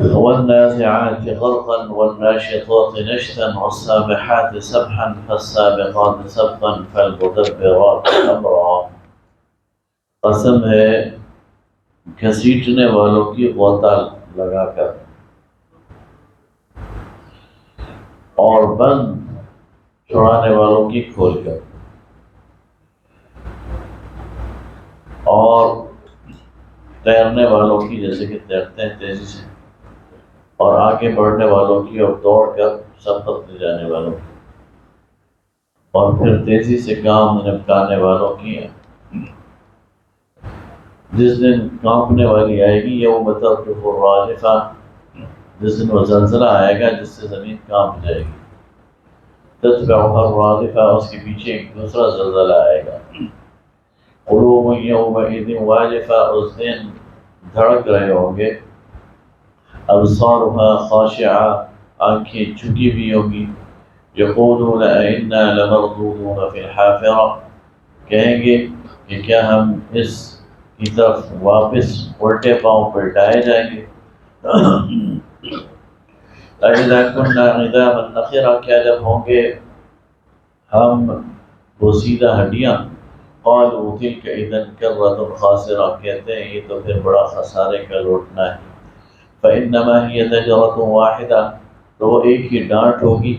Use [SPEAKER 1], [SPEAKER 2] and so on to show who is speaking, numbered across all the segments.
[SPEAKER 1] والنازعات غرقا والناشطات نشطا والسابحات سبحا فالسابقات سبقا فالمدبرات امرا۔ قسم ہے گھسیٹنے والوں کی غوطہ لگا کر اور بند چھڑانے والوں کی کھول کر، اور تیرنے والوں کی جیسے کہ تیرتے ہیں تیزی سے، اور آگے بڑھنے والوں کی اور دوڑ کر سبقت لے جانے والوں کی، اور پھر تیزی سے کام نپٹانے والوں کی۔ جس دن کانپنے والی آئے گی یوم ترجف الراجفہ، جس دن وہ زلزلہ آئے گا جس سے زمین کانپ جائے گی، تتبعها الرادفہ، اس کے پیچھے ایک دوسرا زلزلہ آئے گا۔ قلوب یومئذ واجفہ، اس دن دھڑک رہے ہوں گے، ابصارها خاشعہ، آنکھیں جھکی ہوئی ہوں گی، یقولون ائنا لمردودون فی الحافرہ، کہیں گے کہ کیا ہم اس کی طرف واپس الٹے پاؤں پلٹائے جائیں گے۔ اذا كنا عظاما نخرہ، کیا جب ہوں گے ہم بوسیدہ ہڈیاں، قالوا تلك اذا کرۃ خاسرہ، کہتے ہیں یہ تو پھر بڑا خسارے کا لوٹنا ہے۔ فانما هي زجرۃ واحدہ، تو وہ ایک ہی ڈانٹ ہوگی،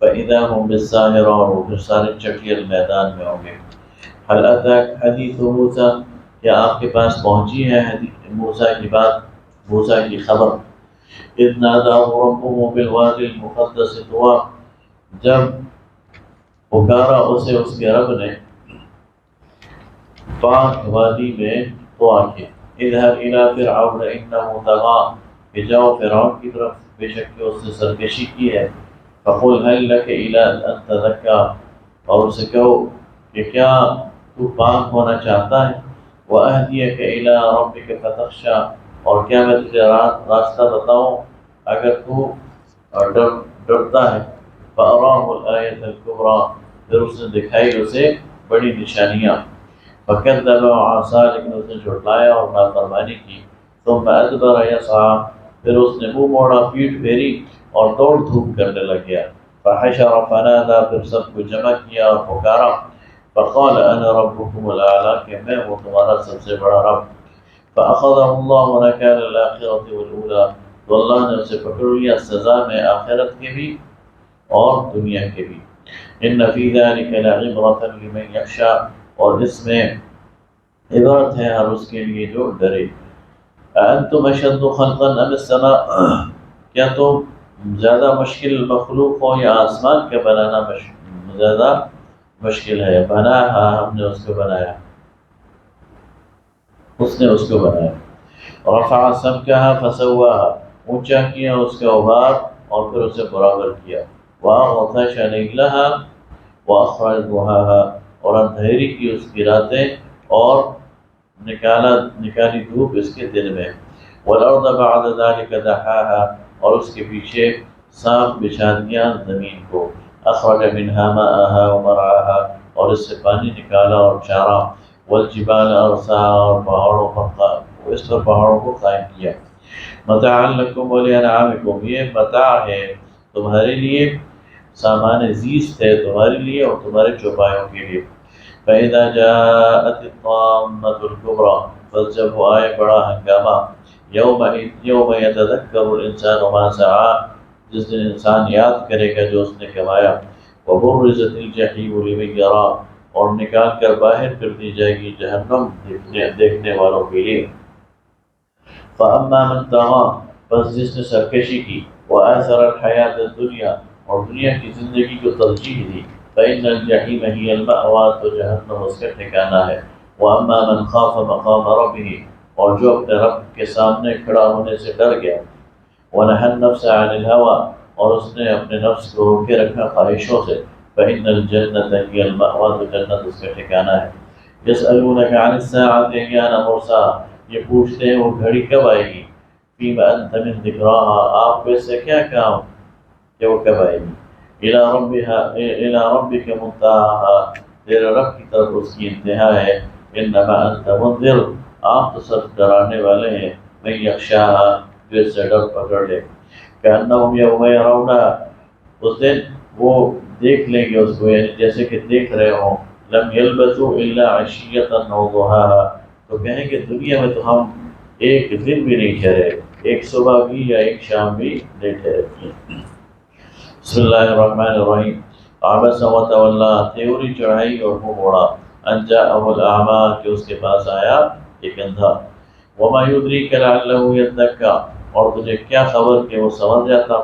[SPEAKER 1] فاذا هم بالساہرہ، اور وہ پھر سارے چٹیل میدان میں ہوں گے۔ هل اتاک حدیث موسیٰ، کیا آپ کے پاس پہنچی ہے موسیٰ کی بات، موسیٰ کی خبر؟ اذ ناداہ ربہ بالوادی المقدس طویٰ، جب پکارا اسے اس کے رب نے پاک وادی میں طویٰ کے، اذهب الى فرعون انه طغیٰ، کہ جاؤ فرعون کی طرف، بے شک کہ اس نے سرکشی کی ہے۔ فقل هل لك الى ان تزکیٰ، اور اسے کہو کہ کیا تو پاک ہونا چاہتا ہے، وَأَهْدِيَكَ إِلَىٰ رَبِّكَ فَتَخْشَىٰ، اور کیا میں تجھے راستہ بتاؤں اگر تو ڈرتا ہے۔ فَأَرَاهُ الْآيَةَ الْكُبْرىٰ، پھر اس نے دکھائی اسے بڑی نشانیاں۔ فَكَذَّبَ وَعَصَىٰ، لیکن اس نے جھٹلایا اور نافرمانی کی۔ ثُمَّ أَدْبَرَ يَسْعَىٰ، پھر اس نے منہ موڑا، پیٹھ پھیری اور دوڑ دھوپ کرنے لگ گیا۔ فَحَشَرَ فَنَادَىٰ، پھر سب کو جمع کیا اور پکارا۔ فقال انا ربكم الاعلیٰ، کہ میں ہوں تمہارا سب سے بڑا رب۔ فاخذه الله نكال الاخرة والاولى، تو اللہ نے اسے پکڑ لیا سزا میں آخرت کے بھی اور دنیا کے بھی۔ ان فی ذلک لعبرة لمن یخشی، اور اس میں عبرت ہے ہر اس کے لیے جو ڈرے۔ اانتم اشد خلقا ام السماء، کیا تم زیادہ مشکل مخلوق ہو یا آسمان کا بنانا زیادہ مشکل ہے؟ بناہا، ہم نے اس کو بنایا، اس نے اس کو بنایا۔ رفع سمکہا فسواہا، اونچا کیا اس کا اوبار اور پھر اسے برابر کیا۔ واغطش لیلہا واخرج ضحاہا، اور اندھیری کی اس کی راتیں اور نکالی دھوپ اس کے دن میں۔ والارض بعد ذلك دحاہا، اور اس کے پیچھے صاف بچھا دیا زمین کو۔ اخرج منها ماءها ومرعاها، اور اس سے پانی نکالا اور چارہ۔ والجبال ارساها، اور پہاڑوں کو قائم کیا۔ متاعا لکم ولانعامکم، یہ متاع ہے تمہارے لیے، سامان زیست ہے تمہارے لیے اور تمہارے چوپایوں کے لیے۔ فإذا جاءت الطامة الكبرى، بس جب وہ آئے بڑا ہنگامہ، یوم یتذکر الانسان ما سعی، جس دن انسان یاد کرے گا جو اس نے کمایا۔ وبرزت الجحیم لمن یرا، اور نکال کر باہر کر دی جائے گی جہنم دیکھنے والوں کے لیے۔ فاما من طغی، بس جس نے سرکشی کی، وآثر الحیات الدنیا، اور دنیا کی زندگی کو ترجیح دی، فإن الجحیم هی المأویٰ، تو جہنم اس کا ٹھکانہ ہے۔ واما من خاف مقام ربہ، اور جو اپنے رب کے سامنے کھڑا ہونے سے ڈر گیا۔ ونہى النفس عن الهوى، اور اس نے اپنے نفس کو روکے رکھا خواہشوں سے، فإن الجنة هي المأوى، تو جنت اس کا ٹھکانہ ہے۔ يسألونك عن الساعة أيان مرساها، یہ پوچھتے ہیں وہ گھڑی کب آئے گی۔ فيما أنت من ذكراها، آپ کو اس سے کیا کام کہ وہ کب آئے گی۔ إلى ربك منتهاها، تیرے رب کی طرف اس کی انتہا ہے۔ إنما أنت منذر، آپ تو صرف ڈرانے والے ہیں۔ من یخشاها، جو اس سے ڈر پکڑ لے. کأنہم یوم یرون، اس دن وہ دیکھ لیں گے اس کو، یعنی جیسے کہ دیکھ رہے ہوں. لم یلبثوا الا عشیۃ او ضحاها، تو کہیں کہ دنیا میں تو ہم ایک دن بھی نہیں ٹھہرے، ایک صبح بھی یا ایک شام بھی نہیں ٹھہرے. بسم اللہ الرحمن الرحیم. عبس وتولی، تیوری چڑھائی اور منہ موڑا. ان جاءہ الاعمی، کہ اس کے پاس آیا ایک اندھا. وما یدریک لعلہ یزکیٰ، اور تجھے کیا خبر کہ وہ سمجھ جاتا.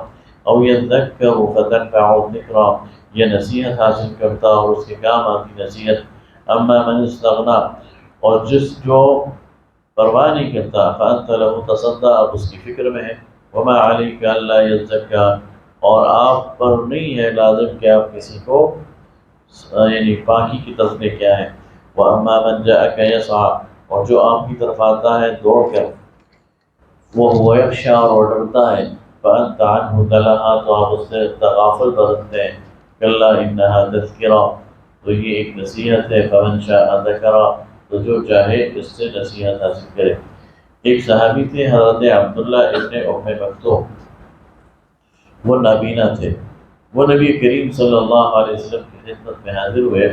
[SPEAKER 1] او یذکر فتنفعہ الذکریٰ، یہ نصیحت حاصل کرتا اور اس کے کام آتی نصیحت. اما من استغنی، اور جو پرواہ نہیں کرتا. فانت لہ تصدی، اب اس کی فکر میں ہے. وما علیک الا یزکیٰ، اور آپ پر نہیں ہے لازم کہ آپ کسی کو یعنی پاکی کی طرف لے کے آئیں. وَأَمَّا مَنْ جَاءَكَ يَسْعَىٰ، اور جو آپ کی طرف آتا ہے دوڑ کر. وَهُوَ يَخْشَىٰ، اور ڈرتا ہے. فَأَنْتَ عَنْهُ تَلَهَا، تو آپ اس سے تغافل برتتے ہیں. كَلَّا إِنَّهَا تَذْكِرَةٌ، تو یہ ایک نصیحت ہے. فَمَنْ شَاءَ ذَكَرَهُ، تو جو چاہے اس سے نصیحت حاصل کرے. ایک صحابی تھے حضرت عبداللہ ابن ام مکتوم، وہ نابینا تھے. وہ نبی کریم صلی اللہ علیہ وسلم کی خدمت میں حاضر ہوئے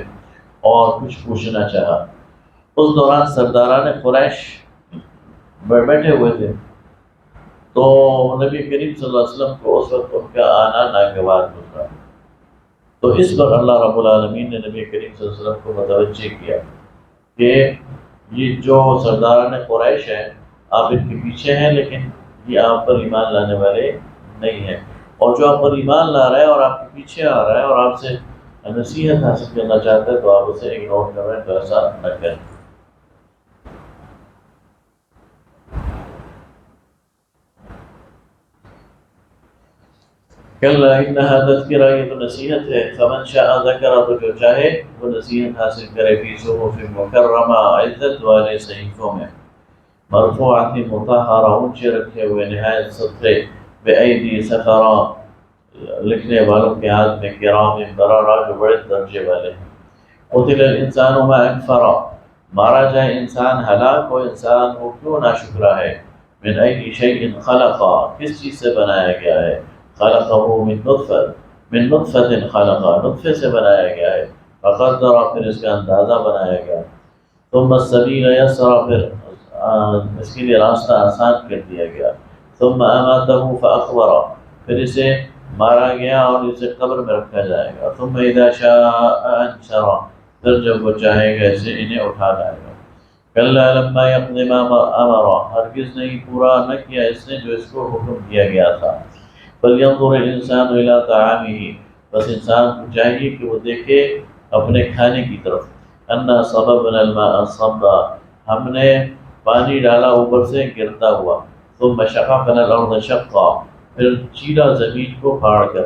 [SPEAKER 1] اور کچھ پوچھنا چاہا. اس دوران سرداران قریش بیٹھے ہوئے تھے، تو نبی کریم صلی اللہ علیہ وسلم کو اس وقت ان کا آنا ناگوار گزرا. تو اس پر اللہ رب العالمین نے نبی کریم صلی اللہ علیہ وسلم کو متوجہ کیا کہ یہ جو سرداران قریش ہیں آپ ان کے پیچھے ہیں، لیکن یہ آپ پر ایمان لانے والے نہیں ہیں. اور جو آپ پر ایمان لا رہا ہے اور آپ کے پیچھے آ رہا ہے اور آپ سے نصیحت حاصل کرنا چاہتا ہے، تو آپ اسے اگنور کر رہے ہیں، تو ایسا نہ کریں. کَلَّا إِنَّهَا تَذْكِرَةٌ، یہ تو نصیحت ہے. فَمَنْ شَاءَ ذَكَرَ، تو جو چاہے وہ نصیحت حاصل کرے. فِي صُحُفٍ مُكَرَّمَةٍ، عزت والے صحیفوں میں. مرفوعۃ مطہرہ، اونچے رکھے ہوئے نہایت ستھرے. بِأَيْدِي سَفَرَاء، لکھنے والوں کے ہاتھ میں. کرام بررہ، جو بڑے درجے والے ہیں. قُتِلَ الْإِنسَانُ مَا أَكْفَرَ، مارا جائے انسان، ہلاک ہو انسان وہ کیوں ناشکرا ہے. من أَيِّ شَيْءٍ خَلَقَ، کس چیز سے بنایا گیا ہے. خلقہ من نطفة خلقہ، نطفے سے بنایا گیا ہے. فقدر، پھر اس کا اندازہ بنایا گیا. ثم السبیل یسر، پھر اس کے لیے راستہ آسان کر دیا گیا. ثم اماتہ فاقبر، پھر اسے مارا گیا اور اسے قبر میں رکھا جائے گا. ثم اذا شاء انشر، پھر جب وہ چاہے گا اسے انہیں اٹھا لائے گا. کلا لما یقض ما امر، ہرگز نہیں پورا نہ کیا اس نے جو اس کو حکم دیا گیا تھا. فَلْيَنظُرِ الْإِنسَانُ إِلَىٰ طَعَامِهِ، بس انسان کو چاہیے کہ وہ دیکھے اپنے کھانے کی طرف. أَنَّا صَبَبْنَا الْمَاءَ صَبًّا، ہم نے پانی ڈالا اوپر سے گرتا ہوا. ثُمَّ شَقَقْنَا الْأَرْضَ شَقًّا، پھر چیرا زمین کو پھاڑ کر.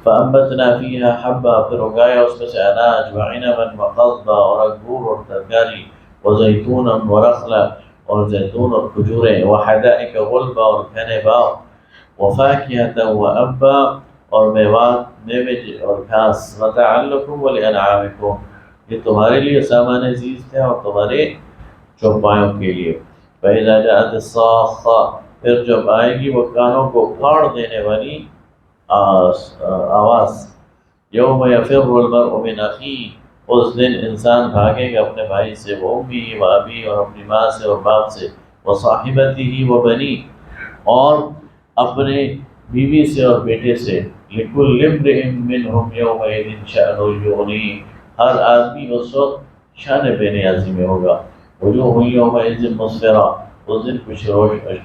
[SPEAKER 1] فَأَنبَتْنَا فِيهَا حَبًّا، پھر اگایا اس میں سے اناج. وَعِنَبًا وَقَضْبًا، اور انگور اور ترکاری. وَزَيْتُونًا وَنَخْلًا، اور زیتون اور کھجوریں. وَحَدَائِقَ غُلْبًا، اور گھنے باغ. وَفَاكِهَةً وَأَبًّا، اور میوات، میوے اور گھاس. مَتَاعًا لَكُمْ وَلِأَنْعَامِكُمْ، یہ تمہارے لیے سامان عزیز تھے اور تمہارے چوپایوں کے لیے. فَإِذَا جَاءَتِ الصَّاخَّةُ، پھر جب آئے گی وہ کانوں کو پھاڑ دینے والی آواز. یوم یفر المرء من اخیہ، اس دن انسان بھاگے گا اپنے بھائی سے. وَأُمِّهِ وَأَبِيهِ، اور اپنی ماں سے اور باپ سے. وَصَاحِبَتِهِ وَبَنِيهِ، اور اپنے بیوی سے اور بیٹے سے. لِكُلِّ امْرِئٍ مِّنْهُمْ يَوْمَئِذٍ شَأْنٌ يُغْنِيهِ، ہر آدمی اس وقت شان بے نیازی میں ہوگا. وجوہ یومئذ مسفرہ، اس دن کچھ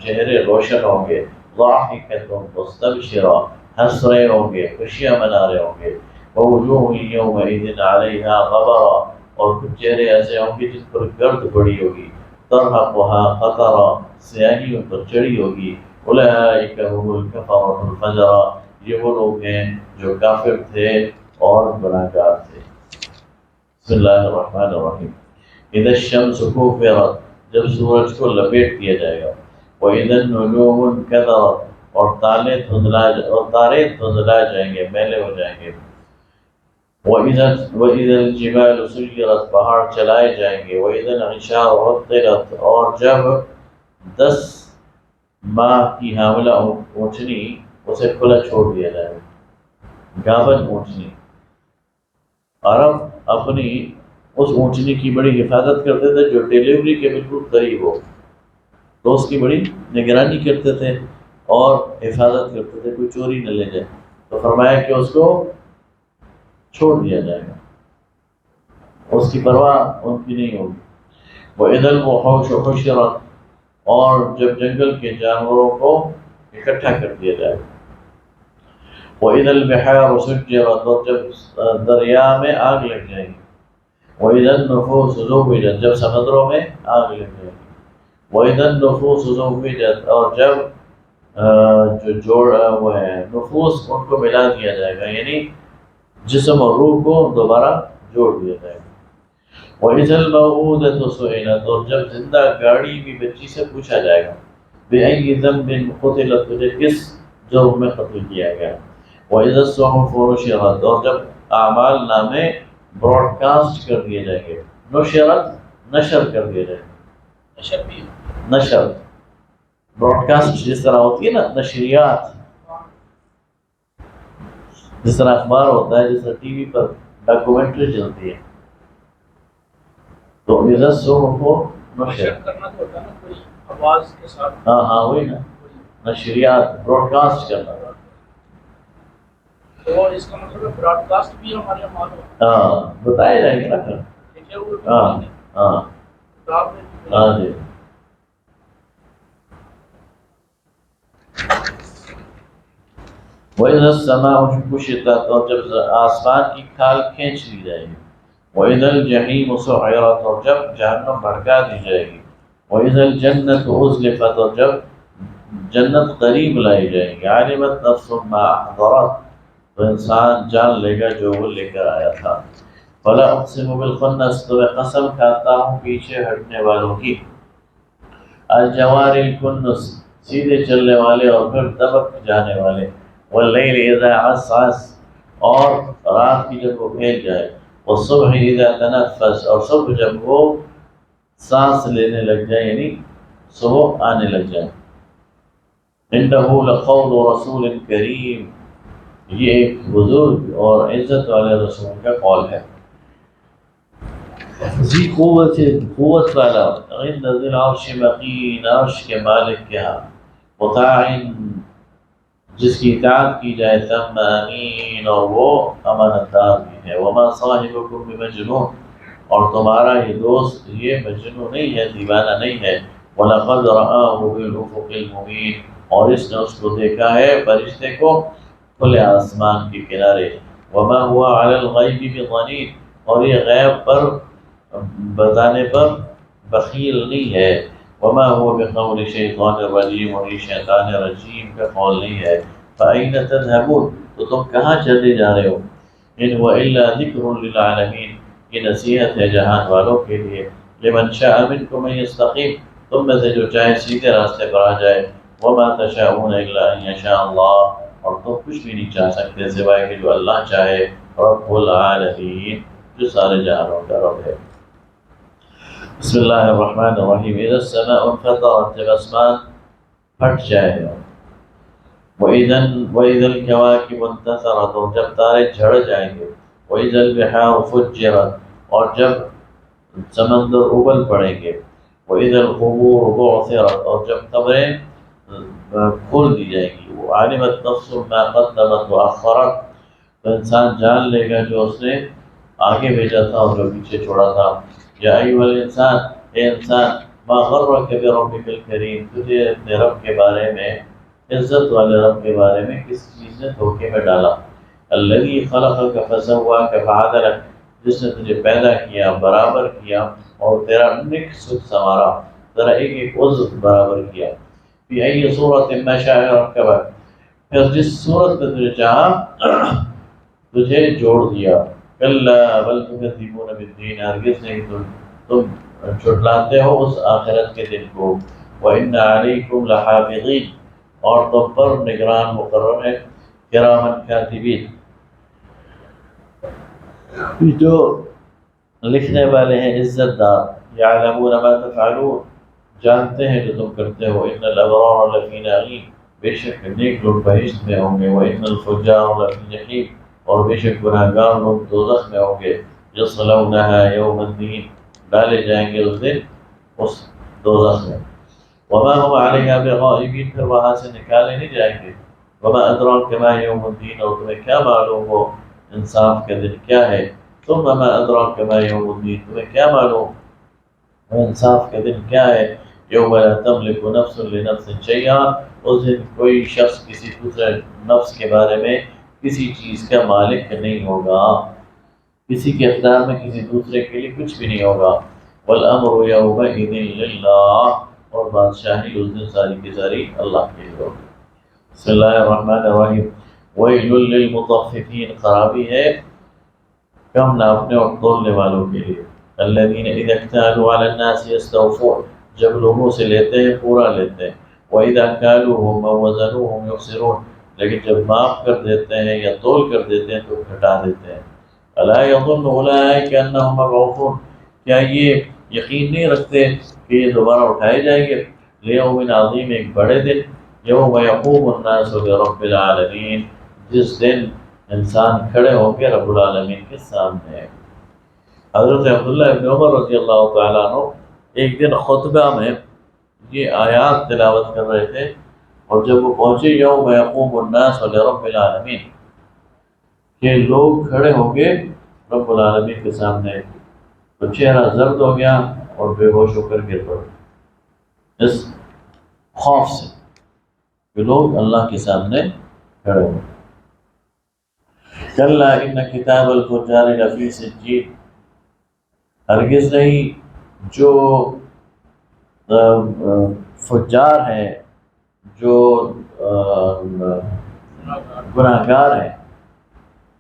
[SPEAKER 1] چہرے روشن ہوں گے. ضاحکۃ مستبشرہ، ہنس رہے ہوں گے، خوشیاں منا رہے ہوں گے. ووجوہ یومئذ علیہا غبرہ، اور کچھ چہرے ایسے ہوں گے جس پر گرد پڑی ہوگی. ترہقها قترہ، سیاہی ان پر چڑھی ہوگی. اولئک هم الکفرۃ الفجرہ، یہ وہ لوگ ہیں جو کافر تھے اور گناہگار تھے. بسم اللہ الرحمن الرحیم. اذا الشمس كورت، جب سورج کو لپیٹ دیا جائے گا. واذا النجوم انكدرت، اور تارے دھندلا جائیں گے، میلے ہو جائیں گے. واذا الجبال سيرت، پہاڑ چلائے جائیں گے. واذا العشار عطلت، اور جب 10 ماں کی حاملہ اونٹنی اسے کھلا چھوڑ دیا جائے گا، گابن اونٹنی۔ عرب اپنی اس اونٹنی کی بڑی حفاظت کرتے تھے جو ڈیلیوری کے بالکل قریب ہو، تو اس کی بڑی نگرانی کرتے تھے اور حفاظت کرتے تھے، کوئی چوری نہ لے جائے، تو فرمایا کہ اس کو چھوڑ دیا جائے گا، اس کی پرواہ ان کی نہیں ہوگی۔ وَإِذَا الْوُحُوشُ حُشِرَتْ، اور جب جنگل کے جانوروں کو اکٹھا کر دیا جائے گا۔ وَإِذَا الْبِحَارُ سُجِّرَتْ، اور جب دریا میں آگ لگ جائے گی۔ وَإِذَا النُّفُوسُ زُوِّجَتْ، جب سمندروں میں آگ لگ جائے گی۔ وَإِذَا النُّفُوسُ زُوِّجَتْ، اور جب جو جوڑ وہ ہے نفوس ان کو ملا دیا جائے گا، یعنی جسم اور روح کو دوبارہ جوڑ دیا جائے گا۔ وَإِذَا الْمَوْءُودَةُ سُئِلَتْ، اور جب زندہ گاڑی بھی بچی سے پوچھا جائے گا، بِأَيِّ ذَنبٍ قُتِلَتْ، تجھے کس جرم میں قتل کیا گیا۔ وَإِذَا الصُّحُفُ نُشِرَتْ، اور جب اعمال نامے براڈ کاسٹ کر دیے جائیں گے۔ نشرت نشر کر دیے جائیں گے، نشر بھی نشر براڈ کاسٹ جس طرح ہوتی ہے نا، نشریات، جس طرح اخبار ہوتا ہے، جس طرح ٹی وی پر ڈاکومنٹری چلتی ہے، تو اذا الصحف نشر کرنا تو ہوتا ہے نا، کوئی آواز کے ساتھ، ہاں وہی نا، نشریات براڈ کاسٹ کرنا، تو اس کا مطلب براڈ کاسٹ بھی ہمارے اعمال ہوتا ہے، ہاں بتایا جائے گا نا پھر، ہاں ہاں ہاں جی۔ وَإِذَا السَّمَاءُ كُشِطَتْ، اور جب آسمان کی کھال کھینچ لی جائے گی۔ وَإِذَا الْجَحِيمُ سُعِّرَتْ، اور جب جہنم بھڑکا دی جائے گی۔ وَإِذَا الْجَنَّةُ أُزْلِفَتْ، اور جب جنت قریب لائی جائے گی۔ عَلِمَتْ نَفْسٌ مَا أَحْضَرَتْ، تو انسان جان لے گا جو وہ لے کر آیا تھا۔ فَلَا أُقْسِمُ بِالْخُنَّسِ، تو میں قسم کھاتا ہوں پیچھے ہٹنے والوں کی۔ الْجَوَارِ الْكُنَّسِ، سیدھے چلنے والے اور پھر دبک جانے والے۔ وَاللَّيْلِ إِذَا عَسْعَسَ، اور رات کی جب وہ پھیل جائے۔ وَالصُّبْحِ إِذَا تَنَفَّسَ، اور صبح جب وہ سانس لینے لگ جائے، یعنی صبح آنے لگ جائے۔ إِنَّهُ لَقَوْلُ رَسُولٍ كَرِيمٍ، یہ ایک بزرگ اور عزت والے رسول کا قول ہے۔ ذی قوت، قوت والا، عند ذی العرش مقین، عرش کے مالک کے ہاں، مطاع، جس کی اطاعت کی جائے، ثم امین، اور وہ امانت دار بھی ہے۔ وما صاحبکم بمجنون، اور تمہارا یہ دوست یہ مجنون نہیں ہے، دیوانہ نہیں ہے۔ وَلَقَدْ رَآهُ بِالْأُفُقِ الْمُبِينِ، اور اس نے اس کو دیکھا ہے فرشتے کو کھلے آسمان کے کنارے۔ وَمَا هُوَ عَلَى الْغَيْبِ بِضَنِينٍ، اور یہ غیب پر بتانے پر بخیل نہیں ہے۔ وَمَا هُوَ بِقَوْلِ شَيْطَانِ الرَّجِيمِ، اور یہ شیطان رجیم کا قول نہیں ہے۔ فَأَيْنَ تَذْهَبُونَ، تو تم کہاں چلے جا رہے ہو؟ إِنْ هُوَ إِلَّا ذِكْرٌ لِلْعَالَمِينَ، یہ نصیحت ہے جہان والوں کے لیے۔ لِمَنْ شَاءَ مِنْكُمْ أَنْ يَسْتَقِيمَ، تم میں سے جو چاہے سیدھے راستے پر آ جائے۔ وَمَا تَشَاءُونَ إِلَّا أَنْ يَشَاءَ اللَّهُ، اور تم کچھ بھی نہیں چاہ سکتے سوائے کہ جو اللہ چاہے۔ رب العالمین، جو سارے جہانوں کا رب ہے۔ بسم اللہ الرحمن الرحیم۔ اذا السماء انفطرت، جب آسمان پھٹ جائے گا۔ وَإِذَا الْكَوَاكِبُ انتَثَرَتْ، اور جب تارے جھڑ جائیں گے۔ وَإِذَا الْبِحَارُ فُجِّرَتْ، اور جب سمندر ابل پڑیں گے۔ وَإِذَا الْقُبُورُ بُعْثِرَتْ، اور جب قبریں کھول دی جائیں گی۔ وَعَلِمَتْ نَفْسٌ مَا قَدَّمَتْ وَأَخَّرَتْ، تو انسان جان لے گا جو اس نے آگے بھیجا تھا اور جو پیچھے چھوڑا تھا۔ یا ایھا الانسان، اے انسان، ما غرک بربک الکریم، تجھے اپنے رب کے بارے میں، عزت والے رب کے بارے میں کس چیز نے دھوکے میں ڈالا؟ الذی خلقک فسواک فعدلک، جس نے تجھے پیدا کیا، برابر کیا اور تیرا نصف سنوارا، تیرا ایک ایک عضو برابر کیا۔ فی ای صورت ما شاء رکبک، پھر جس صورت میں تجھے چاہا تجھے جوڑ دیا۔ کلا بل تکذبون بالدین، ہرگز نہیں تم جھٹلاتے ہو اس آخرت کے دن کو۔ وَإِنَّ عَلَيْكُمْ لَحَافِظِينَ، اور تم پر نگران مقرر ہے، کراما کاتبین، جو لکھنے والے ہیں عزت دار۔ یعلمون ما تفعلون، جانتے ہیں جو تم کرتے ہو. ان الابرار لفی نعیم، بے شک نیک لوگ بہشت میں ہوں گے. وان الفجار لفی جحیم، اور بے شک گناہگار لوگ دوزخ میں ہوں گے. یصلونها یوم الدین، ڈالے جائیں گے اس دن اس دوزخ میں. وما هم علیہا بغائبین، پھر وہاں سے نکالے نہیں جائیں گے. وما ادراک ما یوم الدین، اور تمہیں کیا معلوم ہو انصاف کا دن کیا ہے. ثم ما ادراک ما یوم الدین، تمہیں کیا معلوم انصاف کا دن کیا ہے. یوم لا تملک نفس لنفس شیئا، اس دن کوئی شخص کسی دوسرے نفس کے بارے میں کسی چیز کا مالک نہیں ہوگا، کسی کے اختیار میں کسی دوسرے کے لیے کچھ بھی نہیں ہوگا. والامر یومئذ للہ، اور بادشاہی اس دن ساری کی ساری اللہ کے لیے ہوگی. بسم اللہ الرحمن الرحیم. ویل للمطففین، خرابی ہے کم ناپنے اور تولنے والوں کے لیے. الذین اذا اکتالوا علی الناس یستوفون، جب لوگوں سے لیتے ہیں پورا لیتے ہیں. واذا کالوهم او وزنوهم یخسرون، لیکن جب معاف کر دیتے ہیں یا تول کر دیتے ہیں تو گھٹا دیتے ہیں. الا یظن اولئک انہم مبعوثون، کیا یہ یقین نہیں رکھتے کہ یہ دوبارہ اٹھائے جائیں گے. لیوم عظیم، ایک بڑے دن. یوم یقوم الناس لرب العالمین، جس دن انسان کھڑے ہوں گے رب العالمین کے سامنے. حضرت عبداللہ ابن عمر رضی اللہ تعالیٰ عنہ ایک دن خطبہ میں یہ آیات تلاوت کر رہے تھے، اور جب وہ پہنچے یوم یقوم الناس لرب العالمین، کہ لوگ کھڑے ہوں گے رب العالمین کے سامنے، تو چہرہ زرد ہو گیا اور بے ہوش ہو کر گر پڑے اس خوف سے کہ لوگ اللہ کے سامنے کھڑے ہوں. کلا ان کتاب الفجار لفی سجین، ہرگز نہیں جو فجار ہیں، جو گناہ گار ہیں،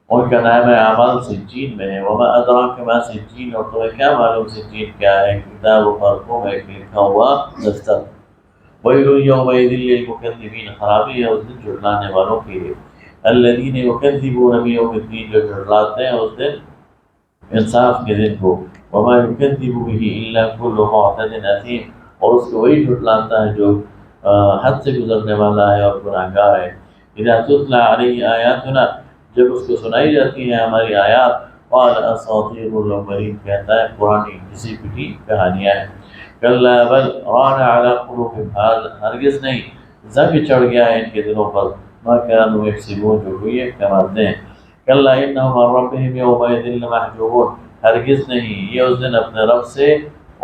[SPEAKER 1] ان کا نام اعمال سجین میں ہے. وما ادراک ما سجین، اور تمہیں کیا معلوم سجین کیا ہے. کتاب مرقوم، ایک لکھا ہوا دفتر. ویل یومئذ للمکذبین، خرابی ہے اس دن جھٹلانے والوں کے لیے. الذین یکذبون بیوم الدین، جو جھٹلاتے ہیں اس دن انصاف کے دن کو. وما یکذب به الا کل معتد اثیم، اور اس کو وہی جھٹلاتا ہے جو حد سے گزرنے والا ہے اور گناہ گار ہے. اذا تتلی علیہ آیاتنا، جب اس کو سنائی جاتی ہے ہماری آیات. قال اساطیر الاولین، کہتا ہے پرانی کسی پٹی کہانیاں ہیں. کلا بل ران علی قلوبہم، ہرگز نہیں زنگ چڑھ گیا ہے ان کے دلوں پر. ما كانوا یکسبون، جو ہوئی کماتے ہیں. کلا انہم عن ربہم یومئذ لمحجوبون، ہرگز نہیں یہ اس دن اپنے رب سے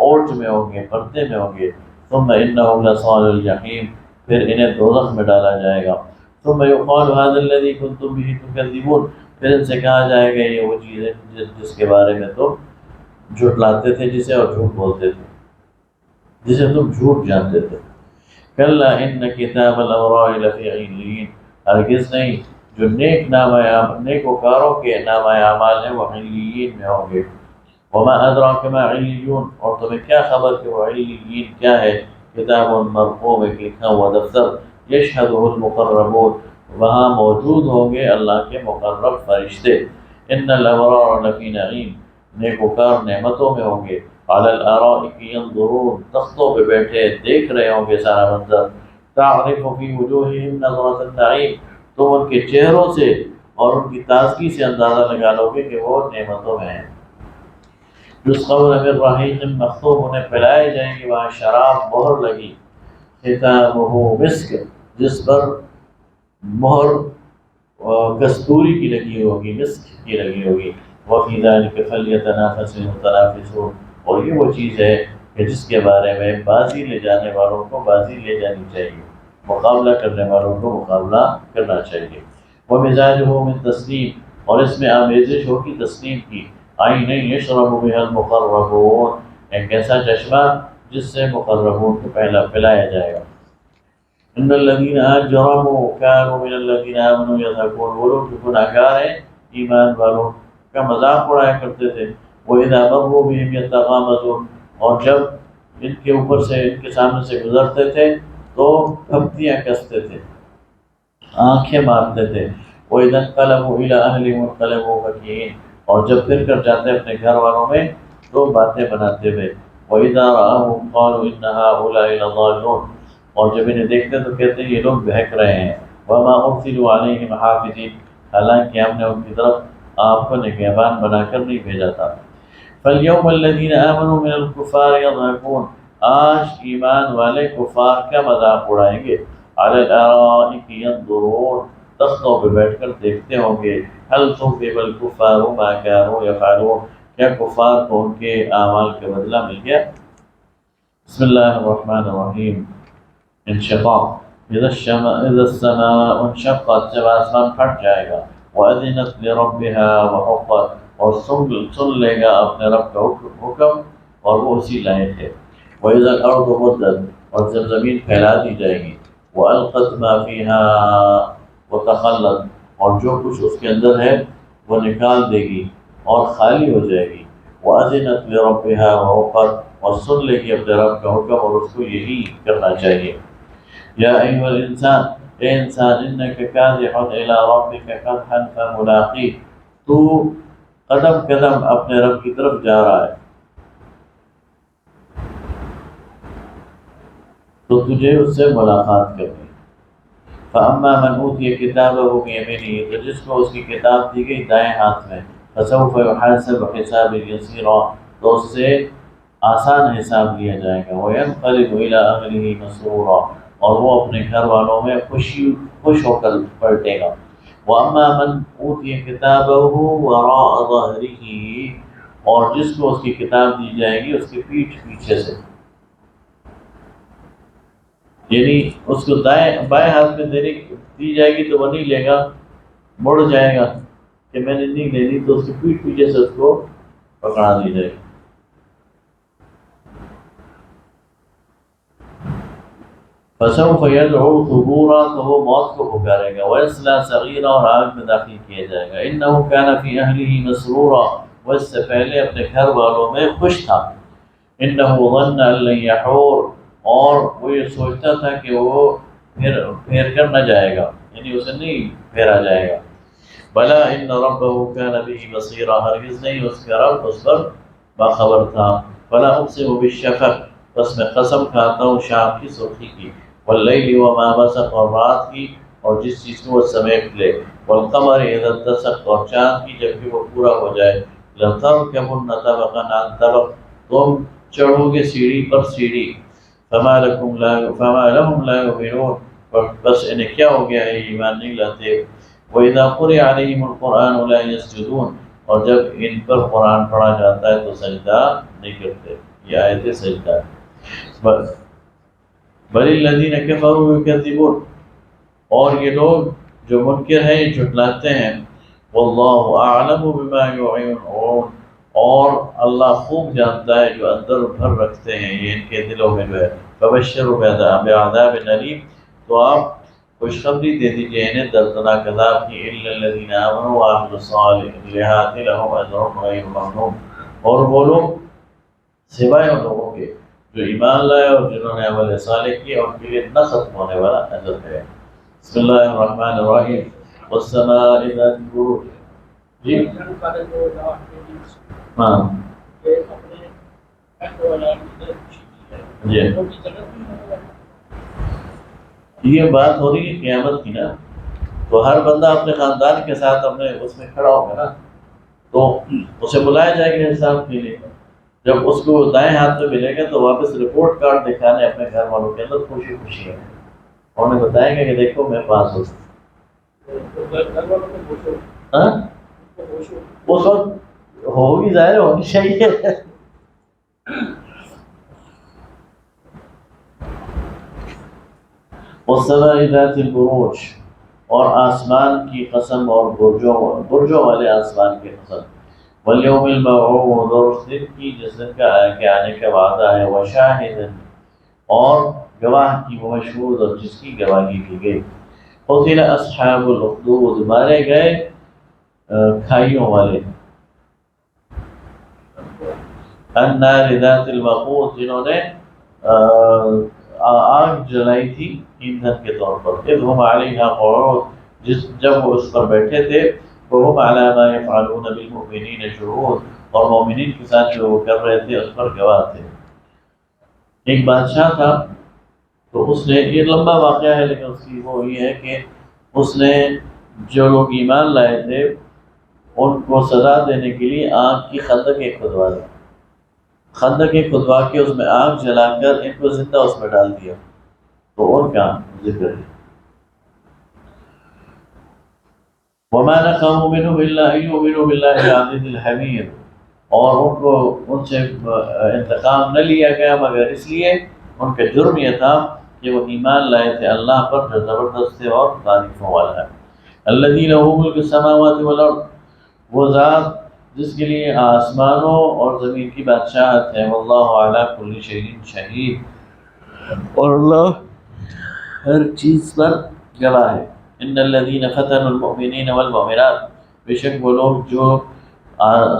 [SPEAKER 1] اوٹ میں ہوں گے، پردے میں ہوں گے. ثم انہم لصال الجحیم، پھر انہیں دوزخ میں ڈالا جائے گا. ثم يقال هذا الذي كنتم به تكذبون، پھر ان سے کہا جائے گا یہ وہ چیز ہے جس کے بارے میں تم جھٹلاتے تھے، جسے اور جھوٹ بولتے تھے، جسے تم جھوٹ جانتے تھے. کلا ان کتاب الابرار لفی علیین، ہرگز نہیں جو نیکوکاروں کے نام اعمال ہیں وہ علیین میں ہوں گے. وما ادراک ما علیون، اور تمہیں کیا خبر کہ وہ علیین کیا ہے. کتاب مرقوم، ایک لکھا ہوا دفتر. یشہدہ المقربون، وہاں موجود ہوں گے اللہ کے مقرب فرشتے. ان الابرار لفی نعیم، نیکوکار نعمتوں میں ہوں گے. علی الارائک ینظرون، تختوں پہ بیٹھے دیکھ رہے ہوں گے سارا منظر. تعرف فی وجوہہم نظرۃ النعیم، تم ان کے چہروں سے اور ان کی تازگی سے اندازہ لگا لو گے کہ وہ نعمتوں میں ہیں. یسقون من رحیق مختوم، انہیں پلائے جائیں گے وہاں شراب مہر لگی. ختامہ مسک، جس پر مہر کستوری کی لگی ہوگی، مسک کی لگی ہوگی. وفی ذلک فلیتنافس المتنافسون، اور یہ وہ چیز ہے کہ جس کے بارے میں بازی لے جانے والوں کو بازی لے جانی چاہیے، مقابلہ کرنے والوں کو مقابلہ کرنا چاہیے. ومزاجہ من تسنیم، اور اس میں آمیزش ہوگی تسنیم کی. عین یشرب بها المقربون، ایک ایسا چشمہ جس سے مقربون کو پہلا پلایا جائے گا. ان الذین اجرموا كانوا من الذین آمنوا يضحكون، وہ لوگ جو گناہ گار ہیں ایمان والوں کا مذاق اڑایا کرتے تھے. وَإِذَا مَرُّوا بِهِمْ يَتَغَامَزُونَ، اور جب ان کے اوپر سے ان کے سامنے سے گزرتے تھے تو پھپتیاں کستے تھے، آنکھیں مارتے تھے. وَإِذَا انقلبوا إِلَىٰ أَهْلِهِمْ انقلبوا فَكِهِينَ، اور جب پھر کر جاتے اپنے گھر والوں میں تو باتیں بناتے ہوئے. وَإِذَا رَأَوْهُمْ قَالُوا إِنَّ هَؤُلَاءِ لَضَالُّونَ، اور جب انہیں دیکھتے تو کہتے ہیں یہ لوگ بہک رہے ہیں. وَمَا أُرْسِلُوا عَلَيْهِمْ حَافِظِينَ، حالانکہ ہم نے ان کی طرف آپ کو نگہبان بنا کر نہیں بھیجا تھا. فَالْيَوْمَ الَّذِينَ آمَنُوا مِنَ الْكُفَّارِ يَضْحَكُونَ، آج ایمان والے کفار کا مذاق اڑائیں گے. عَلَى الْأَرَائِكِ يَنظُرُونَ، تختوں پہ بیٹھ کر دیکھتے ہوں گے. هَلْ ثُوِّبَ الْكُفَّارُ مَا كَانُوا يَفْعَلُونَ، کیا کفار کو ان کے اعمال کا بدلہ مل گیا. بسم اللہ الرحمن الرحیم. انشقاق. اذا السماء انشقت، جب آسمان پھٹ جائے گا. وَأَذِنَتْ لِرَبِّهَا وَحُقَّتْ، اور سن لے گا اپنے رب کا حکم اور وہ اسی لائق ہے. وَإِذَا الْأَرْضُ مُدَّتْ، اور جب زمین پھیلا دی جائے گی. وَأَلْقَتْ مَا فِيهَا وَتَخَلَّتْ، اور جو کچھ اس کے اندر ہے وہ نکال دے گی اور خالی ہو جائے گی. وَأَذِنَتْ لِرَبِّهَا وَحُقَّتْ، اور سن لے گی اپنے رب کا حکم اور اس کو یہی کرنا چاہیے. یا ایھا الانسان، اے انسان، انک کادح الی ربک قدحا فملاقیہ، تو قدم قدم اپنے رب کی طرف جا رہا ہے تو تجھے اس سے ملاقات کرنی. فاما من اوتی کتابہ بیمینہ، تو جس کو اس کی کتاب دی گئی دائیں ہاتھ میں. فسوف یحاسب حسابا یسیرا، تو اس سے آسان حساب لیا جائے گا. وینقلب الی اہلہ مسرورا، اور وہ اپنے گھر والوں میں خوش ہو کر پلٹے گا. واما من اوتی کتابہ وراء ظہرہ، اور جس کو اس کی کتاب دی جائے گی اس کی پیٹھ پیچھے سے، یعنی اس کو بائیں ہاتھ میں دی جائے گی تو وہ نہیں لے گا، مڑ جائے گا کہ میں نے نہیں لینی، تو اس کی پیٹھ پیچھے سے اس کو پکڑا دی جائے گی. فسوف يدعو ثبورا، تو وہ موت کو پکارے گا. ويصلى سعيرا، اور آگ میں داخل کیا جائے گا. انه كان في اهله مسرورا، وہ اس سے پہلے اپنے گھر والوں میں خوش تھا. انه ظن ان لن يحور، اور وہ یہ سوچتا تھا کہ وہ پھیر کر نہ جائے گا، یعنی اسے نہیں پھیرا جائے گا. بلا ان ربه كان به بصيرا، ہرگز نہیں اس کا رب اس پر باخبر تھا. فلا اقسم بالشفق، بس میں قسم کھاتا ہوں شام کی سرخی کی. واللیل وما وسق، اور رات کی اور جس چیز کو وہ سمیٹ لے. والقمر اذا اتسق، اور چاند کی جب کہ وہ پورا ہو جائے. لترکبن طبقا عن طبق، تم چڑھو گے سیڑھی پر سیڑھی. فما لهم لا يؤمنون، بس انہیں کیا ہو گیا ہے ایمان نہیں لاتے. وَإِذَا قُرِئَ عَلَيْهِمُ الْقُرْآنُ لَا يَسْجُدُونَ، اور جب ان پر قرآن پڑھا جاتا ہے تو سجدہ نہیں کرتے. یہ آیت سجدہ ہے. بل الذین کفروا یکذبون، اور یہ لوگ جو منکر ہیں یہ جھٹلاتے ہیں. واللہ اعلم بما یعلنون، اور اللہ خوب جانتا ہے جو اندر بھر رکھتے ہیں یہ ان کے دلوں میں جو ہے. فبشروا بعذاب الیم، تو آپ خوشخبری دے دیجیے انہیں دردناک عذاب کی. الا الذین آمنوا وعملوا الصالحات لهم اجر غیر ممنون، اور وہ لوگ سوائے ان لوگوں کے جو ایمان لائے اور جنہوں نے عمل صالح کیا، ان کے لیے نہ ختم ہونے والا اجر ہے. بسم اللہ الرحمن الرحیم. والسماء ذات البروج. جی ہاں جی، یہ بات ہو رہی ہے قیامت کی نا، تو ہر بندہ اپنے خاندان کے ساتھ اپنے اس میں کھڑا ہوگا نا، تو اسے بلایا جائے گا حساب کے لیے. جب اس کو دائیں ہاتھ میں ملے گا تو واپس رپورٹ کارڈ دکھانے اپنے گھر والوں کے اندر خوشی خوشی ہے، اور انہیں بتائیں گے کہ دیکھو میں پاس ہوں. اس وقت ہوگی، ظاہر ہونی چاہیے. والسماء ذات البروج، اور آسمان کی قسم اور برجوں والے آسمان کی قسم. والیوم الموعود، اور اس دن کی جس دن کا آنے کا وعدہ ہے. وشاہد، اور گواہ کی، وہ مشہود اور جس کی گواہی کی گئی. قتل اصحاب الاخدود، مارے گئے کھائیوں والے. النار ذات الوقود، جنہوں نے آگ جلائی تھی ایندھن کے طور پر. اذ هم علیہا قعود، جب وہ اس پر بیٹھے تھے. وهم علی ما یفعلون بالمؤمنین شہود، اور مومنین کے ساتھ جو وہ کر رہے تھے اس پر گواہ تھے. ایک بادشاہ تھا، تو اس نے، یہ لمبا واقعہ ہے لیکن اس کی وہ یہ ہے کہ اس نے جو لوگ ایمان لائے تھے ان کو سزا دینے کے لیے آگ کی خندق ایک کھدوا دی، خندق ایک کھدوا کے اس میں آگ جلا کر ان کو زندہ اس میں ڈال دیا۔ تو اور کیا ذکر ہے؟ وَمَا نَقَمُوا مِنْهُمْ إِلَّا أَن يُؤْمِنُوا بِاللَّهِ الْعَزِيزِ الْحَمِيدِ، اور ان کو ان سے انتقام نہ لیا گیا مگر اس لیے ان کا جرم یہ تھا کہ وہ ایمان لائے تھے اللہ پر جو زبردست اور تعریفوں والا ہے۔ الذی لہ ملک السماوات والارض، وہ ذات جس کے لیے آسمانوں اور زمین کی بادشاہت ہے، واللہ علی کل شیء شہید، اور اللہ ہر چیز پر گواہ ہے۔ ان الذین فتنوا المؤمنین والمؤمنات، بے شک وہ لوگ جو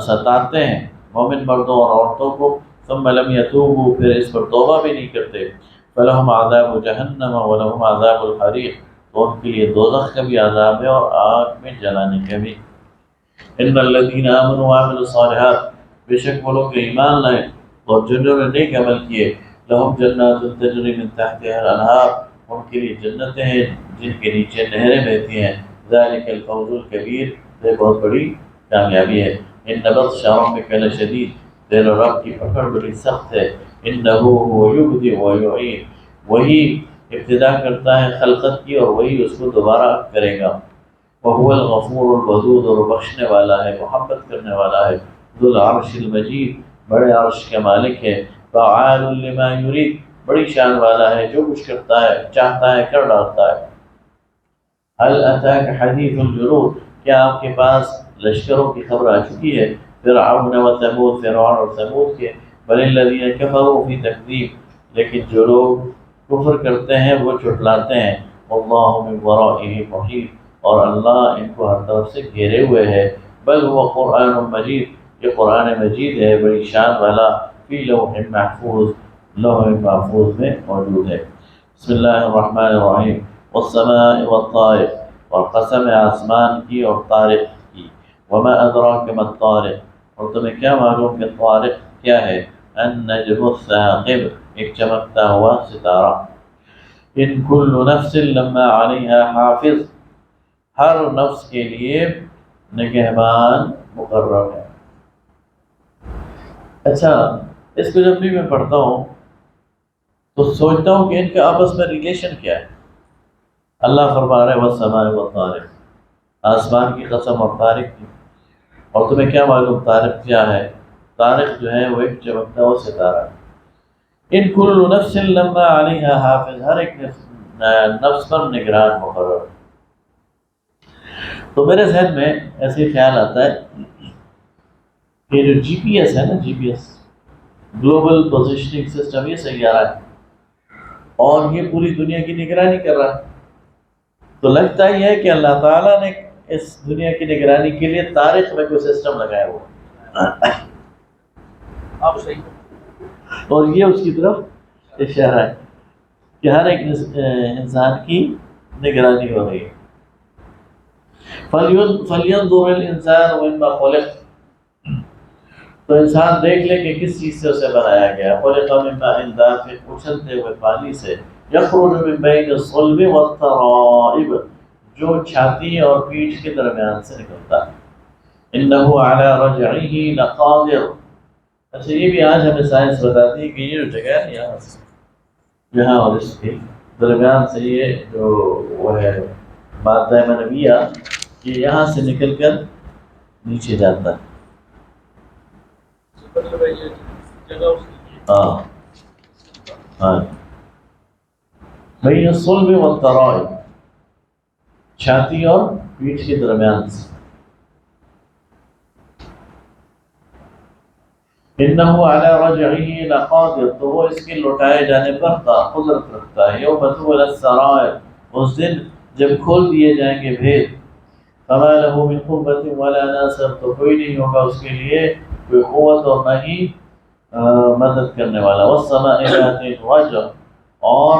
[SPEAKER 1] ستاتے ہیں مومن مردوں اور عورتوں کو، ثم لم یتوبوا، پھر اس پر توبہ بھی نہیں کرتے، فلہم عذاب جہنم ولہم عذاب الحریق، تو ان کے لیے دوزخ کا بھی عذاب ہے اور آگ میں جلانے کا بھی۔ ان الذین آمنوا وعملوا الصالحات، بے شک وہ لوگ ایمان لائے اور جنہوں نے نیک عمل کیے، لہم جنات تجری من تحتها الانہار، ان کے لیے جنتیں ہیں جن کے نیچے نہریں بہتی ہیں، ذالک الفوز الکبیر، یہ بہت بڑی کامیابی ہے۔ ان بطش ربک لشدید، تیرے رب کی پکڑ بڑی سخت ہے۔ انہ هو یبدئ ویعید، وہی ابتدا کرتا ہے خلقت کی اور وہی اس کو دوبارہ کرے گا۔ وهو الغفور الودود، اور بخشنے والا ہے، محبت کرنے والا ہے۔ ذو العرش المجید، بڑے عرش کے مالک ہے۔ فعال لما یرید، بڑی شان والا ہے، جو کچھ کرتا ہے چاہتا ہے کر ڈالتا ہے۔ هل اتاک حدیث الجنود، کیا آپ کے پاس لشکروں کی خبر آ چکی ہے؟ فرعون و ثمود، فرعون اور ثمود کے۔ بل الذین کفروا فی تکذیب، لیکن جو لوگ کفر کرتے ہیں وہ جھٹلاتے ہیں۔ واللہ من ورائہ محیط، اور اللہ ان کو ہر طرف سے گھیرے ہوئے ہے۔ بل هو قرآن مجید، یہ قرآن مجید ہے بڑی شان والا، فی لوح محفوظ، لوح محفوظ میں موجود ہے۔ بسم اللہ الرحمن الرحیم، والسماء والطارق، اور قسم ہے آسمان کی اور طارق کی۔ وما ادراک ما الطارق، اور تمہیں کیا معلوم کہ طارق کیا ہے؟ النجم الثاقب، ایک چمکتا ہوا ستارہ۔ ان کل نفس لما علیہا حافظ، ہر نفس کے لیے نگہبان مقرر ہے۔ اچھا، اس کو جب بھی میں پڑھتا ہوں تو سوچتا ہوں کہ ان کا آپس میں ریلیشن کیا ہے۔ اللہ فرما رہا ہے والسماء والطارق، آسمان کی قسم اور طارق کی، اور تمہیں کیا معلوم طارق کیا ہے؟ طارق جو ہے وہ ایک چمکتا ہوا ستارہ ہے۔ ان کل نفس لما علیہا حافظ، ہر ایک نفس پر نگران مقرر۔ تو میرے ذہن میں ایسے ہی خیال آتا ہے کہ جو جی پی ایس ہے نا، G P S global positioning system, یہ سیارہ ہے اور یہ پوری دنیا کی نگرانی کر رہا ہے، تو لگتا ہی ہے کہ اللہ تعالیٰ نے اس دنیا کی نگرانی کے لیے تاریخ میں کوئی سسٹم لگایا ہوا، آپ صحیح، اور یہ اس کی طرف اشارہ ہے کہ ہر ایک انسان کی نگرانی ہو رہی ہے۔ فَلْيَنْظُرِ الْإِنسَانُ مِمَّا خُلِقَ، تو انسان دیکھ لے کہ کس چیز سے اسے بنایا گیا۔ خُلِقَ مِن مَاءٍ دَافِقٍ، اچھلتے ہوئے پانی سے، يَخْرُجُ مِن بَيْنِ الصُّلْبِ وَالتَّرَائِبِ، جو چھاتی اور پیٹھ کے درمیان سے نکلتا ہے۔ إِنَّهُ عَلَى رَجْعِهِ لَقَادِرٌ، اچھا یہ بھی آج ہمیں سائنس بتاتی ہے کہ یہ جو جگہ ہے یہاں اور اس کے درمیان سے یہ جو وہ ہے مادہ منویہ، یہ یہاں سے نکل کر نیچے جاتا ہے۔ ہاں ہاں، بین الصلب والترائب، چھاتی اور پیٹھ کے درمیان سے۔ انه علی رجعه لقادر، تو وہ اس کے لوٹائے جانے پر قدرت رکھتا ہے۔ یوم تبلی السرائر، اس دن جب کھول دیے جائیں گے بھید، فما له من قوة ولا ناصر، تو کوئی نہیں ہوگا اس کے لیے کوئی قوت اور نہ ہی مدد کرنے والا۔ والسماء ذات الرجع، اور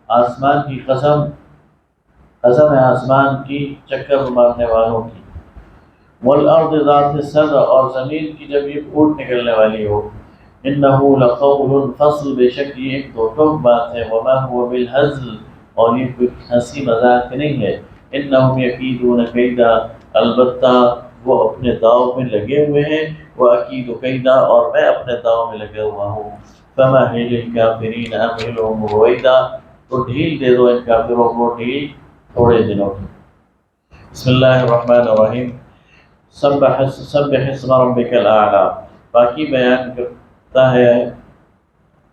[SPEAKER 1] آسمان کی قسم، قسم ہے آسمان کی چکر مارنے والوں کی۔ والارض ذات الصدع، اور زمین کی جب یہ پھوٹ نکلنے والی ہو، انه لقول فصل، بے شک یہ ایک دو ٹوک بات ہے، وما هو بالهزل، اور یہ کوئی ہنسی مذاق نہیں ہے، انہم یکیدون کیدا، البتہ وہ اپنے داؤ میں لگے ہوئے ہیں، وہ اکید کیدا، اور میں اپنے داؤ میں لگا ہوا ہوں، فمہل الکافرین امہلہم رویدا، تو ڈھیل دے دو ان کافروں کو ڈھیل تھوڑے دنوں کی۔ بسم اللہ الرحمن الرحیم، سبح اسم ربک الاعلی، باقی بیان کرتا ہے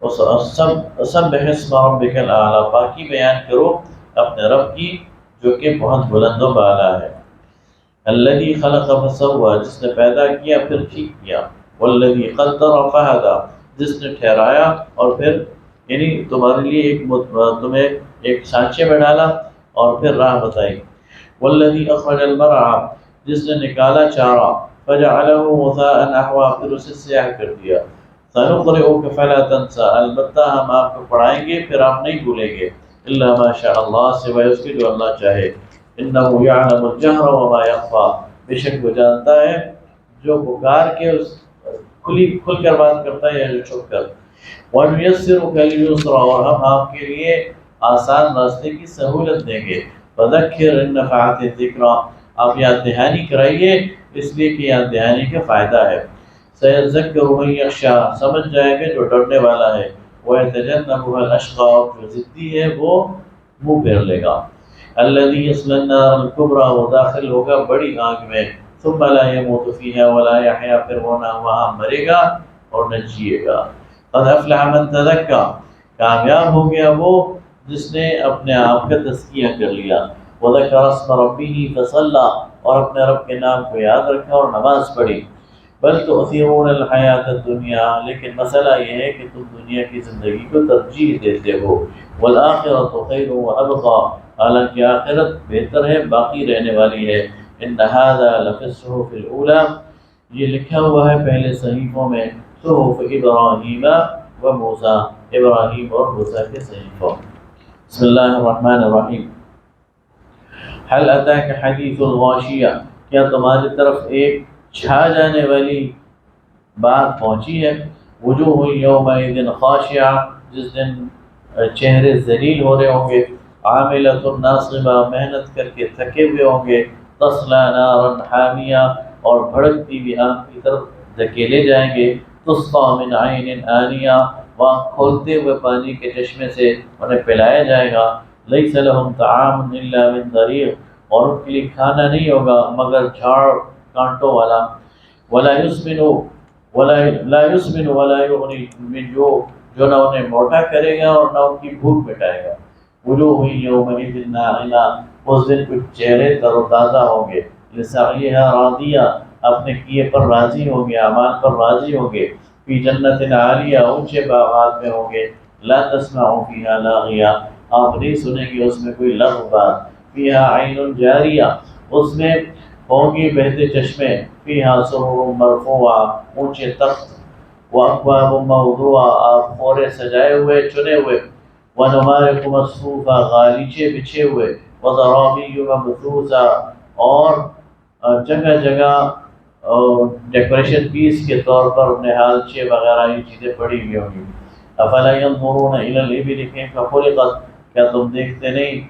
[SPEAKER 1] سبح اسم ربک الاعلی، باقی بیان کرو اپنے رب کی جو کہ بہت بلند و بالا ہے، الذی خلق فسوى، جس نے پیدا کیا پھر ٹھیک کیا، والذی قدر فہدی، جس نے ٹھہرایا اور پھر یعنی تمہارے لیے تمہیں ایک سانچے میں ڈالا اور پھر راہ بتائی، والذی اخرج المرعى، جس نے نکالا چارہ، فجعلہ غثاء نحوا، پھر اسے سیاہ کر دیا، سنقرئک فلا تنسى، البتہ ہم آپ کو پڑھائیں گے پھر آپ نہیں بھولیں گے، الا ما شاء اللہ، سوائے اس کے جو اللہ چاہے، انه يعلم الجهر وما يخفى، بے شک وہ جانتا ہے جو پکار کے اس کھل کر بات کرتا ہے یا جو چھپ کر، وَنُيَسِّرُكَ لِلْيُسْرَىٰ، اور ہم آپ کے لیے آسان راستے کی سہولت دیں گے، فَذَكِّرْ إِن نَفَعَتِ الذِّكْرَىٰ، آپ یاد دہانی کرائیے اس لیے کہ یاد دہانی کا فائدہ ہے، سَيَذَّكَّرُ مَن يَخْشَىٰ، سمجھ جائے گا جو ڈرنے والا ہے، وَيَتَجَنَّبُهَا الْأَشْقَىٰ، جو ضدی ہے وہ منہ پھیر لے گا، الَّذِي يَصْلَى النَّارَ الْكُبْرَىٰ، وہ داخل ہوگا بڑی آگ میں، ثُمَّ لَا يَمُوتُ فِيهَا وَلَا يَحْيَىٰ، پھر وہ نہ وہاں مرے گا اور نہ جیے گا، قد افلح من تزکا، کامیاب ہو گیا وہ جس نے اپنے آپ کا تزکیہ کر لیا، وذکر اسم ربہ فصلی، اور اپنے رب کے نام کو یاد رکھا اور نماز پڑھی، بل تؤثرون الحیات الدنیا، لیکن مسئلہ یہ ہے کہ تم دنیا کی زندگی کو ترجیح دیتے ہو، والآخرۃ خیر وابقیٰ، حالانکہ آخرت بہتر ہے باقی رہنے والی ہے، ان ھذا لفی الصحف الاولی، یہ لکھا ہوا ہے پہلے صحیفوں میں، صحف ابراہیم و موسیٰ، ابراہیم اور موسیٰ کے صحیفوں۔ بسم اللہ الرحمن الرحیم، هل اتاک حدیث الغاشیہ، کیا تمہاری طرف ایک چھا جانے والی بات پہنچی ہے، وجوہ یومئذ خاشعہ، جس دن چہرے ذلیل ہو رہے ہوں گے، عاملۃ ناصبہ، محنت کر کے تھکے ہوئے ہوں گے، تصلی نارا حامیہ، اور بھڑکتی ہوئی آگ کی طرف دھکیلے جائیں گے، تسقیٰ من عین آنیہ، وہاں کھولتے ہوئے پانی کے چشمے سے انہیں پلایا جائے گا، لیس لہم طعام الا من ضریع، اور ان کے لیے کھانا نہیں ہوگا مگر جھاڑ کانٹوں والا، ولا یسمن ولا یغنی من جوع، جو نہ انہیں موٹا کرے گا اور نہ ان کی بھوک مٹائے گا، وجوہ یومئذ ناعمہ، اس دن کچھ چہرے تر و تازہ ہوں گے، لسعیہا راضیہ، اپنے کیے پر راضی ہوں گے، اعمال پر راضی ہوں گے، فی جنت عالیہ، اونچے باغات میں ہوں گے، لا تسمع فیہا لاغیہ، آپ نہیں سنیں گے اس میں کوئی لغو بات، فیہا عین جاریہ، اس میں ہوں گی بہتے چشمے، فیہا سرر مرفوعہ، اونچے تخت، واکواب موضوعہ، آپ خورے سجائے ہوئے چنے ہوئے، ونمارق مصفوفہ، غالیچے بچھے ہوئے، وزرابی مبثوثہ، اور جگہ جگہ ڈیکوریشن پیس کے طور پر نہالچے وغیرہ یہ چیزیں پڑی ہوئی ہوں گی، افلا ينظرون الى الابل كيف خلقت، کیا تم دیکھتے نہیں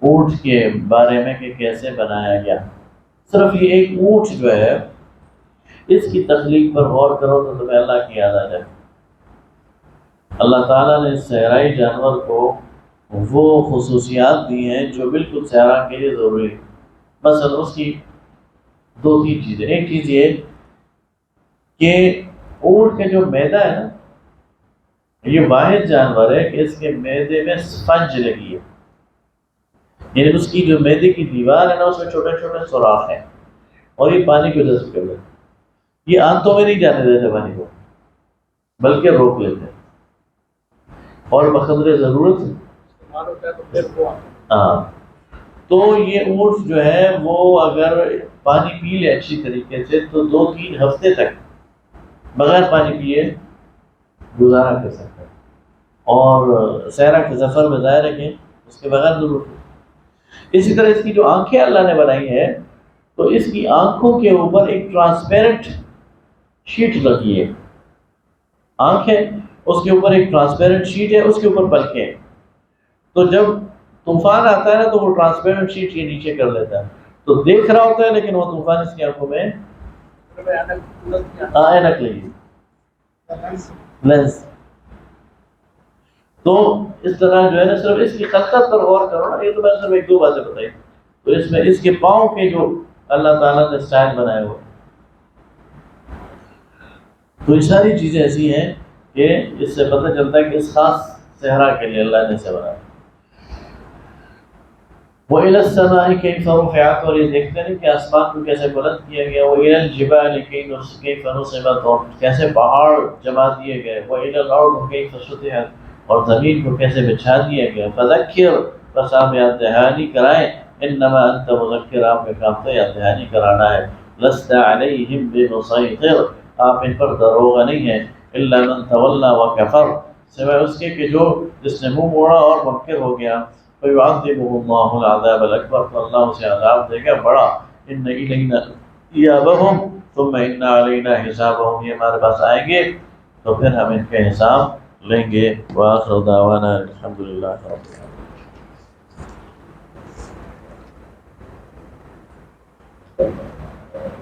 [SPEAKER 1] اونٹ کے بارے میں کہ کیسے بنایا گیا، صرف یہ ایک اونٹ جو ہے اس کی تخلیق پر غور کرو تو تمہیں اللہ کی یاد آ جائے، اللہ تعالیٰ نے اس صحرائی جانور کو وہ خصوصیات دی ہیں جو بالکل صحرا کے لیے ضروری ہے، مثلا اس کی دو تین چیزیں، ایک چیز یہ کہ اونٹ کا جو میدا ہے نا، یہ واحد جانور ہے کہ اس کے میدے میں سپنج لگی ہے، یعنی اس کی جو میدے کی دیوار ہے نا اس میں چھوٹے چھوٹے سوراخ ہیں، اور یہ پانی کو جذب کر لیتے، یہ آنتوں میں نہیں جانے دیتے پانی کو بلکہ روک لیتے ہیں، اور بقدر ضرورت ہاں، تو یہ اونٹ جو ہے وہ اگر پانی پی لے اچھی طریقے سے تو 2-3 ہفتے تک بغیر پانی پیے گزارا کر سکتا ہے، اور صحرا کے سفر میں ظاہر ہے کہ اس کے بغیر ضرورت ہے۔ اسی طرح اس کی جو آنکھیں اللہ نے بنائی ہے تو اس کی آنکھوں کے اوپر ایک ٹرانسپیرنٹ شیٹ لگی ہے، آنکھ ہے، اس کے اوپر ایک ٹرانسپیرنٹ شیٹ ہے، اس کے اوپر پلکیں ہیں۔ تو جب طوفان آتا ہے نا تو وہ ٹرانسپیرنٹ شیٹ یہ نیچے کر لیتا ہے، تو دیکھ رہا ہوتا ہے لیکن وہ طوفان اس کی آنکھوں میں اینک لگی، لینس۔ تو اس طرح جو ہے نا، صرف اس کی خلقت پر غور کرو نا، یہ تو میں صرف ایک دو باتیں بتائی، تو اس میں اس کے پاؤں کے جو اللہ تعالیٰ نے اسٹائل بنائے ہوئے، تو یہ ساری چیزیں ایسی ہیں کہ اس سے پتہ چلتا ہے کہ اس خاص صحرا کے لیے اللہ نے اسے بنایا۔ وَإِلَى السَّمَاءِ كَيْفَ رُفِعَتْ، اور یہ دیکھتے ہیں کہ آسمان کو کیسے بلند کیا گیا، وَإِلَى الْجِبَالِ كَيْفَ نُصِبَتْ، اور کیسے پہاڑ جما دیے گئے، وَإِلَى الْأَرْضِ كَيْفَ سُطِحَتْ، اور زمین کو کیسے بچھا دیا گیا، فَذَكِّرْ، بس آپ یاد دہانی کرائیں، انما انت مذکر، آپ کا کام تو یاد دہانی کرانا ہے، لست علیہم بمسیطر، آپ ان پر دروغہ نہیں ہے، الا من تولی وکفر، سوائے اس کے کہ جس نے منہ موڑا اور منکر ہو گیا، فیعذبہ اللہ العذاب الاکبر، تو اللہ اسے عذاب دے گا بڑا، ان الینا ایابہم ثم ان علینا حسابہم، یہ ہمارے پاس آئیں گے تو پھر ہم ان کا حساب لیں گے۔ وآخر دعوانا الحمدللہ رب العالمین۔